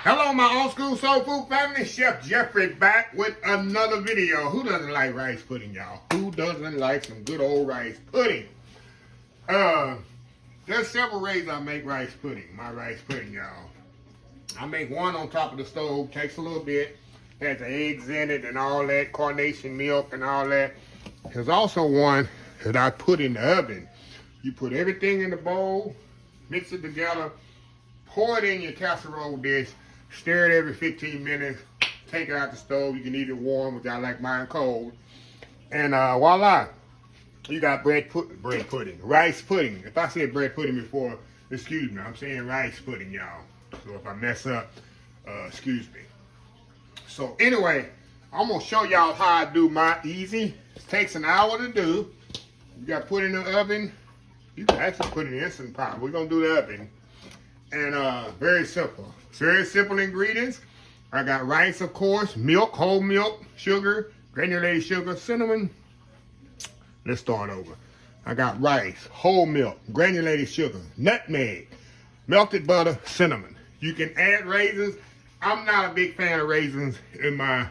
Hello, my old school soul food family. Chef Jeffrey back with another video. Who doesn't like rice pudding, y'all? Who doesn't like some good old rice pudding? There's several ways I make rice pudding. My rice pudding, y'all. I make one on top of the stove. Takes a little bit. Has eggs in it and all that. Carnation milk and all that. There's also one that I put in the oven. You put everything in the bowl, mix it together, pour it in your casserole dish, stir it every 15 minutes, take it out the stove. You can eat it warm, which I like mine cold. And voila, you got bread pudding, rice pudding. If I said bread pudding before, excuse me, I'm saying rice pudding, y'all. So if I mess up, excuse me. So anyway, I'm gonna show y'all how I do my easy. It takes an hour to do. You got to put it in the oven. You can actually put it in the Instant Pot. We're gonna do the oven. And very simple. It's very simple ingredients. I got rice, of course, milk, whole milk, sugar, granulated sugar, cinnamon. Let's start over. I got rice, whole milk, granulated sugar, nutmeg, melted butter, cinnamon. You can add raisins. I'm not a big fan of raisins in my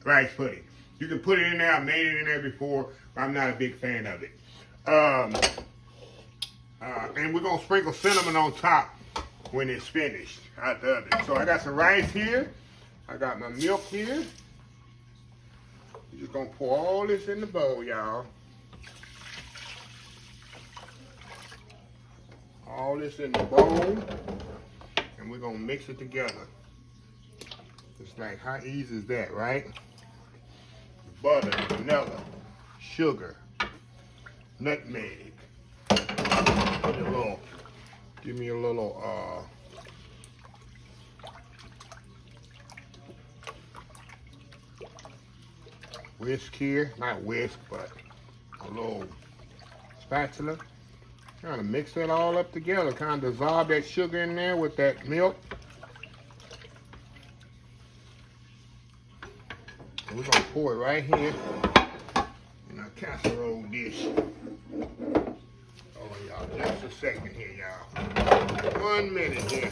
rice pudding. You can put it in there. I made it in there before, but I'm not a big fan of it. And we're going to sprinkle cinnamon on top when it's finished out the oven. So I got some rice here. I got my milk here. We're just going to pour all this in the bowl, y'all. All this in the bowl. And we're going to mix it together. It's like, how easy is that, right? Butter, vanilla, sugar, nutmeg. Give me a little whisk here, not whisk, but a little spatula. Kind of mix it all up together, kind of dissolve that sugar in there with that milk. And we're gonna pour it right here in our casserole dish. Y'all, just a second here, y'all. 1 minute here.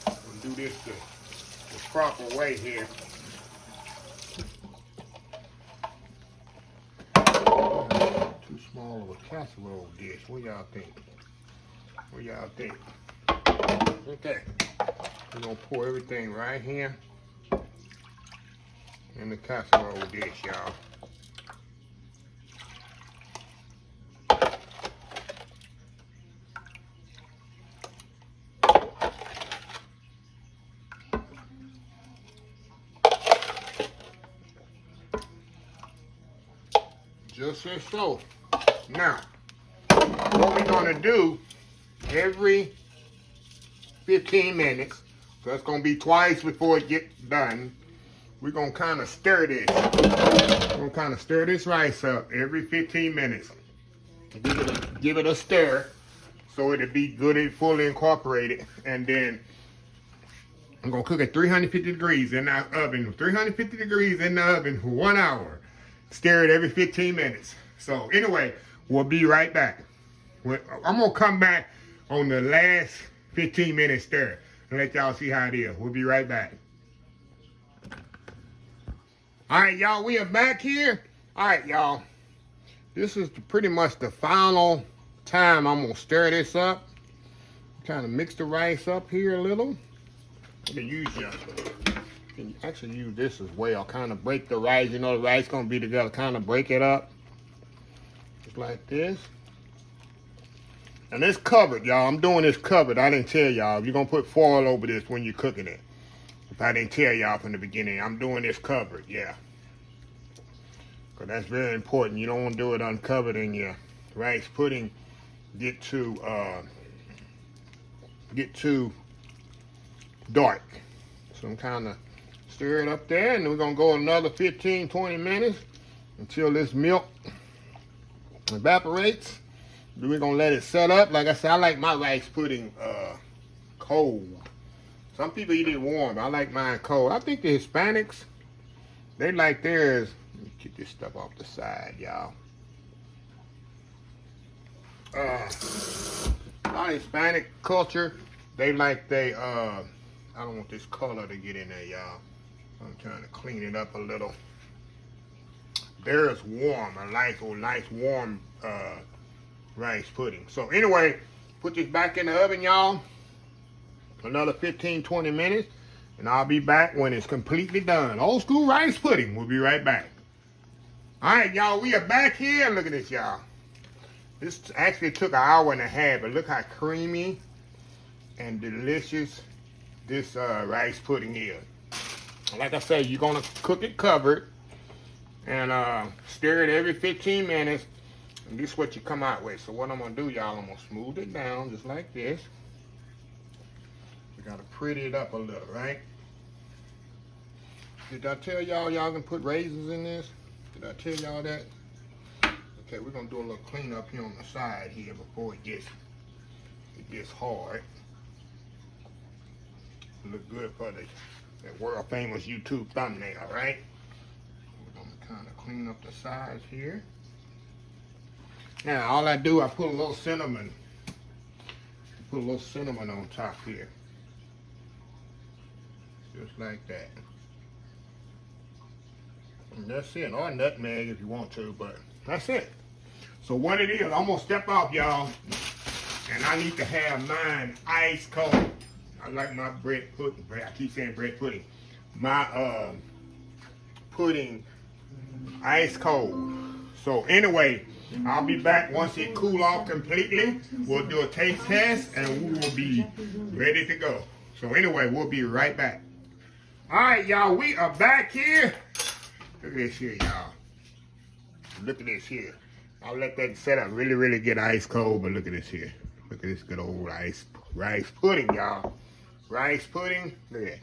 We'll do this the proper way here. Too small of a casserole dish. What y'all think? What y'all think? Okay. We're gonna pour everything right here in the casserole dish, y'all. Just as so. Now, what we're gonna do every 15 minutes, so that's gonna be twice before it gets done, we're gonna kind of stir this. We're gonna kind of stir this rice up every 15 minutes. Give it a stir so it'll be good and fully incorporated. And then I'm gonna cook at 350 degrees in the oven. 350 degrees in the oven for 1 hour. Stir it every 15 minutes. So anyway, we'll be right back. I'm gonna come back on the last 15 minute stir and let y'all see how it is. We'll be right back. All right, y'all, we are back here. All right, y'all. This is pretty much the final time I'm gonna stir this up. Kind of mix the rice up here a little. I'm gonna use you can actually use this as well. Kind of break the rice. You know the rice gonna be together. Kind of break it up. Just like this. And it's covered, y'all. I'm doing this covered. I didn't tell y'all. You're gonna put foil over this when you're cooking it. If I didn't tell y'all from the beginning, I'm doing this covered, yeah. Because that's very important. You don't want to do it uncovered and your rice pudding get too dark. So I'm kind of stir it up there, and we're gonna go another 15-20 minutes until this milk evaporates. Then we're gonna let it set up. Like I said, I like my rice pudding cold. Some people eat it warm. I like mine cold. I think the Hispanics, they like theirs. Let me keep this stuff off the side, y'all. Our Hispanic culture, they like I don't want this color to get in there, y'all. I'm trying to clean it up a little. There's warm, a nice warm rice pudding. So anyway, put this back in the oven, y'all. Another 15-20 minutes, and I'll be back when it's completely done. Old school rice pudding. We'll be right back. All right, y'all, we are back here. Look at this, y'all. This actually took an hour and a half, but look how creamy and delicious this rice pudding is. Like I said, you're gonna cook it covered and stir it every 15 minutes. And this is what you come out with. So what I'm gonna do, y'all, I'm gonna smooth it down just like this. We gotta pretty it up a little, right? Did I tell y'all can put raisins in this? Did I tell y'all that? Okay, we're gonna do a little cleanup here on the side here before it gets hard. Look good for that world famous YouTube thumbnail, right? We're gonna kind of clean up the sides here. Now all I do, I put a little cinnamon. Put a little cinnamon on top here. Just like that. And that's it. Or nutmeg if you want to, but that's it. So what it is, I'm gonna step off, y'all, and I need to have mine ice cold. I like my bread pudding. I keep saying bread pudding. My pudding ice cold. So anyway, I'll be back once it cool off completely. We'll do a taste test and we will be ready to go. So anyway, we'll be right back. All right, y'all, we are back here. Look at this here, y'all. Look at this here. I'll let that set up really get ice cold, but look at this here. Look at this good old rice pudding, y'all. Rice pudding, look at that.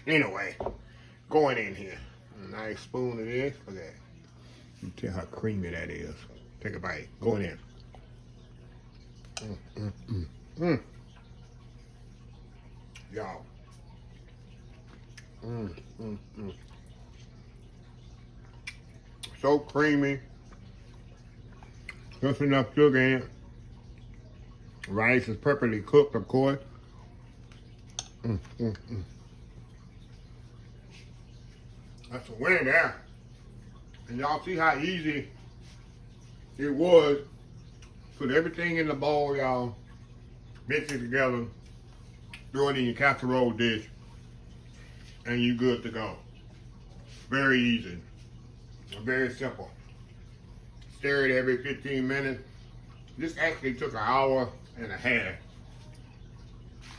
Anyway, going in here. A nice spoon of this, look at that. You can tell how creamy that is. Take a bite, go in there. Y'all. So creamy. Just enough sugar in it. Rice is perfectly cooked, of course. That's a winner there. And y'all see how easy it was. Put everything in the bowl, y'all. Mix it together. Throw it in your casserole dish. And you good to go. Very easy. Very simple. Stir it every 15 minutes. This actually took an hour and a half.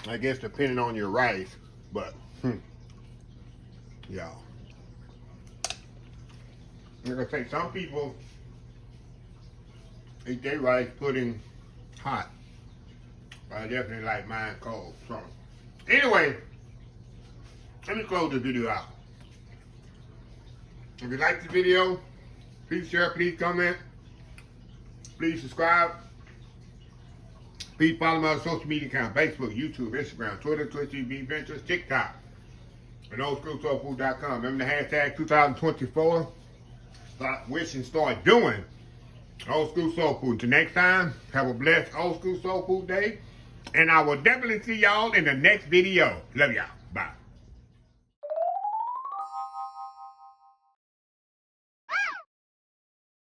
I guess depending on your rice, but y'all. Like I say, some people eat their rice pudding hot. But I definitely like mine cold. So anyway, let me close the video out. If you like the video, please share, please comment, please subscribe. Please follow my social media account, Facebook, YouTube, Instagram, Twitter, Twitch TV Ventures, TikTok, and oldschoolsoulfood.com. Remember the hashtag 2024. Start wishing, start doing old school soul food. Till next time, have a blessed old school soul food day. And I will definitely see y'all in the next video. Love y'all. Bye.